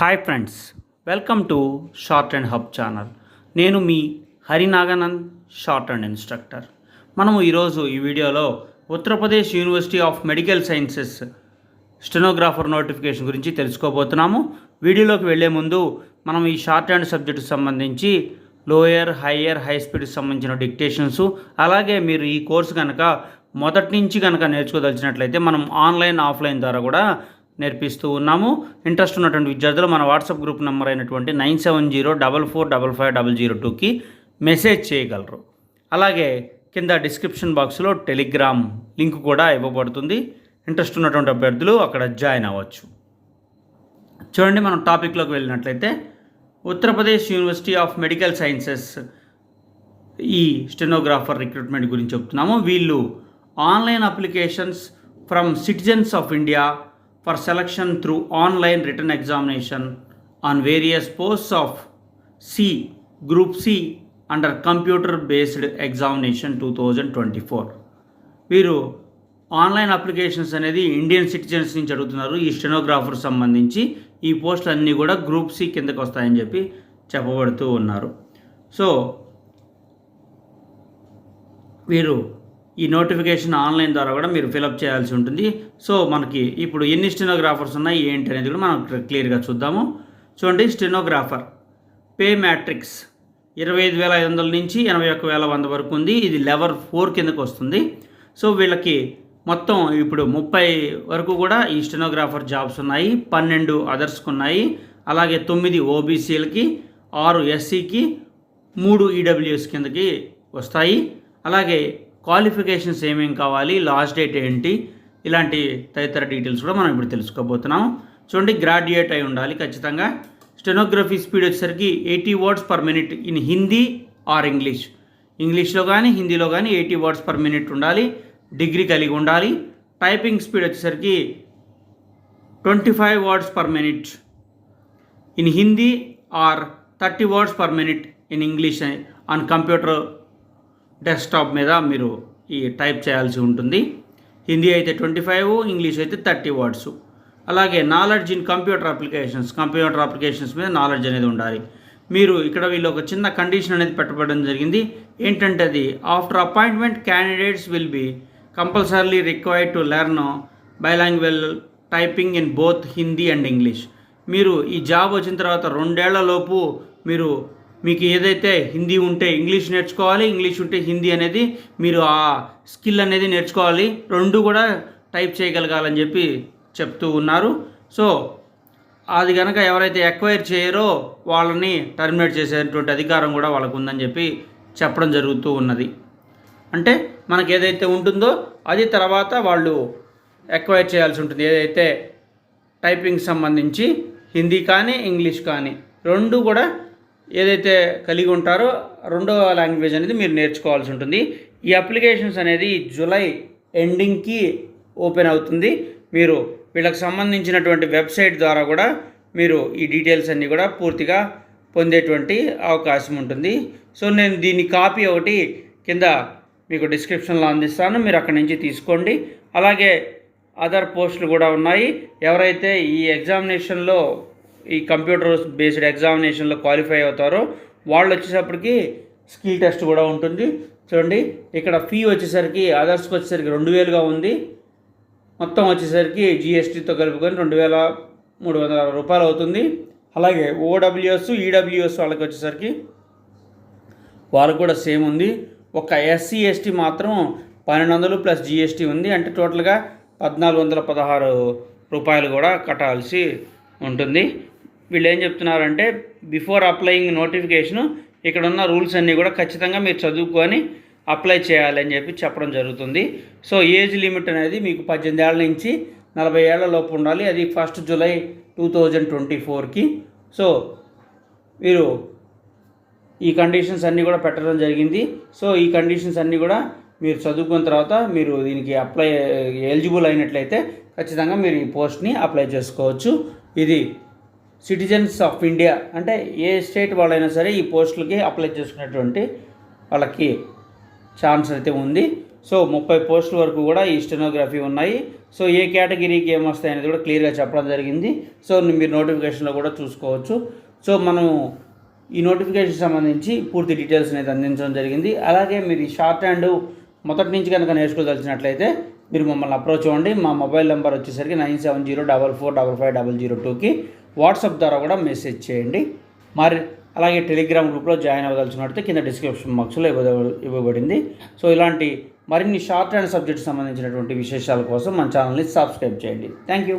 Hi friends, welcome to short and hub channel. నేను మీ హరినాగానంద్, short and instructor. మనము ఈరోజు ఈ వీడియోలో Uttar Pradesh university of medical sciences stenographer notification గురించి తెలుసుకోబోతున్నాము. వీడియోలోకి వెళ్లే ముందు మనం ఈ షార్ట్ హ్యాండ్ సబ్జెక్టుకు సంబంధించి లోయర్, హయ్యర్, హై స్పీడ్కి సంబంధించిన డిక్టేషన్స్, అలాగే మీరు ఈ కోర్సు కనుక మొదటి నుంచి కనుక నేర్చుకోదలిచినట్లయితే మనం ఆన్లైన్, ఆఫ్లైన్ ద్వారా కూడా నేర్పిస్తూ ఉన్నాము. ఇంట్రెస్ట్ ఉన్నటువంటి విద్యార్థులు మన వాట్సాప్ గ్రూప్ నెంబర్ అయినటువంటి 9704455002కి మెసేజ్ చేయగలరు. అలాగే కింద డిస్క్రిప్షన్ బాక్స్లో టెలిగ్రామ్ లింక్ కూడా ఇవ్వబడుతుంది. ఇంట్రెస్ట్ ఉన్నటువంటి అభ్యర్థులు అక్కడ జాయిన్ అవ్వచ్చు. చూడండి, మనం టాపిక్లోకి వెళ్ళినట్లయితే Uttar Pradesh university of medical sciences ఈ స్టెనోగ్రాఫర్ రిక్రూట్మెంట్ గురించి చెప్తున్నాము. వీళ్ళు online applications from citizens of India for selection through online written examination on various posts of Group C under computer based examination 2024. వీరు ఆన్లైన్ అప్లికేషన్స్ అనేది ఇండియన్ సిటిజన్స్ నుంచి అడుగుతున్నారు. ఈ stenographer సంబంధించి ఈ పోస్టులు అన్నీ కూడా గ్రూప్ సి కిందకు వస్తాయని చెప్పి చెప్పబడుతూ ఉన్నారు. సో వీరు ఈ నోటిఫికేషన్ ఆన్లైన్ ద్వారా కూడా మీరు ఫిలప్ చేయాల్సి ఉంటుంది. సో మనకి ఇప్పుడు ఎన్ని స్టెనోగ్రాఫర్స్ ఉన్నాయి ఏంటి అనేది కూడా మనం క్లియర్గా చూద్దాము. చూడండి, స్టెనోగ్రాఫర్ పే మ్యాట్రిక్స్ 25,500 నుంచి 81,100 వరకు ఉంది. ఇది లెవెల్ 4 కిందకు వస్తుంది. సో వీళ్ళకి మొత్తం ఇప్పుడు 30 వరకు కూడా ఈ స్టెనోగ్రాఫర్ జాబ్స్ ఉన్నాయి. 12 అదర్స్కి ఉన్నాయి. అలాగే 9 ఓబీసీలకి, 6 ఎస్సీకి, 3 ఈడబ్ల్యూఎస్ కిందకి వస్తాయి. అలాగే క్వాలిఫికేషన్స్ ఏమేమి కావాలి, లాస్ట్ డేట్ ఏంటి, ఇలాంటి తదితర డీటెయిల్స్ కూడా మనం ఇప్పుడు తెలుసుకోబోతున్నాం. చూడండి, గ్రాడ్యుయేట్ అయి ఉండాలి ఖచ్చితంగా. స్టెనోగ్రఫీ స్పీడ్ వచ్చేసరికి 80 words per minute in Hindi or English. ఇంగ్లీష్లో కానీ హిందీలో కానీ 80 words per minute ఉండాలి. డిగ్రీ కలిగి ఉండాలి. టైపింగ్ స్పీడ్ వచ్చేసరికి 25 words per minute in Hindi or 30 words per minute in English on computer desktop మీద మీరు ఈ టైప్ చేయాల్సి ఉంటుంది. హిందీ అయితే 25, ఇంగ్లీష్ అయితే 30 words. అలాగే నాలెడ్జ్ ఇన్ కంప్యూటర్ అప్లికేషన్స్ మీద నాలెడ్జ్ అనేది ఉండాలి. మీరు ఇక్కడ వీళ్ళు ఒక చిన్న కండిషన్ అనేది పెట్టబడడం జరిగింది. ఏంటంటే అది after appointment candidates will be compulsory required to learn బైలాంగ్వేజ్ typing in both Hindi and English. మీరు ఈ జాబ్ వచ్చిన తర్వాత 2 ఏళ్లలోపు మీకు ఏదైతే హిందీ ఉంటే ఇంగ్లీష్ నేర్చుకోవాలి, ఇంగ్లీష్ ఉంటే హిందీ అనేది మీరు ఆ స్కిల్ అనేది నేర్చుకోవాలి. 2 కూడా టైప్ చేయగలగాలని చెప్పి చెప్తూ ఉన్నారు. సో అది కనుక ఎవరైతే ఎక్వైర్ చేయరో వాళ్ళని టర్మినేట్ చేసేటువంటి అధికారం కూడా వాళ్ళకు ఉందని చెప్పి చెప్పడం జరుగుతూ ఉన్నది. అంటే మనకు ఏదైతే ఉంటుందో అది తర్వాత వాళ్ళు ఎక్వైర్ చేయాల్సి ఉంటుంది. ఏదైతే టైపింగ్ సంబంధించి హిందీ కానీ ఇంగ్లీష్ కానీ 2 కూడా ఏదైతే కలిగి ఉంటారో 2వ లాంగ్వేజ్ అనేది మీరు నేర్చుకోవాల్సి ఉంటుంది. ఈ అప్లికేషన్స్ అనేది జూలై ఎండింగ్కి ఓపెన్ అవుతుంది. మీరు వీళ్ళకి సంబంధించినటువంటి వెబ్సైట్ ద్వారా కూడా మీరు ఈ డీటెయిల్స్ అన్నీ కూడా పూర్తిగా పొందేటువంటి అవకాశం ఉంటుంది. సో నేను దీని కాపీ ఒకటి కింద మీకు డిస్క్రిప్షన్లో అందిస్తాను, మీరు అక్కడి నుంచి తీసుకోండి. అలాగే అదర్ పోస్టులు కూడా ఉన్నాయి. ఎవరైతే ఈ ఎగ్జామినేషన్లో ఈ కంప్యూటర్ బేస్డ్ ఎగ్జామినేషన్లో క్వాలిఫై అవుతారో వాళ్ళు వచ్చేసప్పటికి స్కిల్ టెస్ట్ కూడా ఉంటుంది. చూడండి, ఇక్కడ ఫీ వచ్చేసరికి అదర్స్కి వచ్చేసరికి 2,000గా ఉంది. మొత్తం వచ్చేసరికి జిఎస్టీతో కలుపుకొని 2,300 రూపాయలు అవుతుంది. అలాగే ఓడబ్ల్యూఎస్, ఈడబ్ల్యూఎస్ వాళ్ళకి వచ్చేసరికి వాళ్ళకు కూడా సేమ్ ఉంది. ఒక ఎస్సీ ఎస్టీ మాత్రం 1,200 ప్లస్ జిఎస్టీ ఉంది. అంటే టోటల్గా 1,416 రూపాయలు కూడా కట్టాల్సి ఉంటుంది. వీళ్ళు ఏం చెప్తున్నారంటే బిఫోర్ అప్లయింగ్ నోటిఫికేషను ఇక్కడ ఉన్న రూల్స్ అన్నీ కూడా ఖచ్చితంగా మీరు చదువుకొని అప్లై చేయాలని చెప్పి చెప్పడం జరుగుతుంది. సో ఏజ్ లిమిట్ అనేది మీకు 18 ఏళ్ళ నుంచి 40 ఏళ్ల లోపు ఉండాలి. అది 1 జూలై 2024కి. సో మీరు ఈ కండిషన్స్ అన్నీ కూడా పెట్టడం జరిగింది. సో ఈ కండిషన్స్ అన్నీ కూడా మీరు చదువుకున్న తర్వాత మీరు దీనికి ఎలిజిబుల్ అయినట్లయితే ఖచ్చితంగా మీరు ఈ పోస్ట్ని అప్లై చేసుకోవచ్చు. ఇది సిటిజన్స్ ఆఫ్ ఇండియా అంటే ఏ స్టేట్ వాళ్ళైనా సరే ఈ పోస్టులకి అప్లై చేసుకునేటువంటి వాళ్ళకి ఛాన్స్ అయితే ఉంది. సో 30 పోస్టుల వరకు కూడా ఈ స్టెనోగ్రఫీ ఉన్నాయి. సో ఏ కేటగిరీకి ఏమొస్తాయి అనేది కూడా క్లియర్గా చెప్పడం జరిగింది. సో మీరు నోటిఫికేషన్లో కూడా చూసుకోవచ్చు. సో మనం ఈ నోటిఫికేషన్ సంబంధించి పూర్తి డీటెయిల్స్ అనేది అందించడం జరిగింది. అలాగే మీరు ఈ షార్ట్ హ్యాండ్ మొదటి నుంచి కనుక నేర్చుకోదలిచినట్లయితే మీరు మమ్మల్ని అప్రోచ్ అవ్వండి. మా మొబైల్ నెంబర్ వచ్చేసరికి 9704455002కి వాట్సాప్ ద్వారా కూడా మెసేజ్ చేయండి. మరి అలాగే టెలిగ్రామ్ గ్రూప్లో జాయిన్ అవ్వదలుచుకున్నట్లయితే కింద డిస్క్రిప్షన్ బాక్స్లో ఇవ్వబడింది. సో ఇలాంటి మరిన్ని షార్ట్ హ్యాండ్ సబ్జెక్ట్ సంబంధించినటువంటి విశేషాల కోసం మన ఛానల్ని సబ్స్క్రైబ్ చేయండి. Thank you.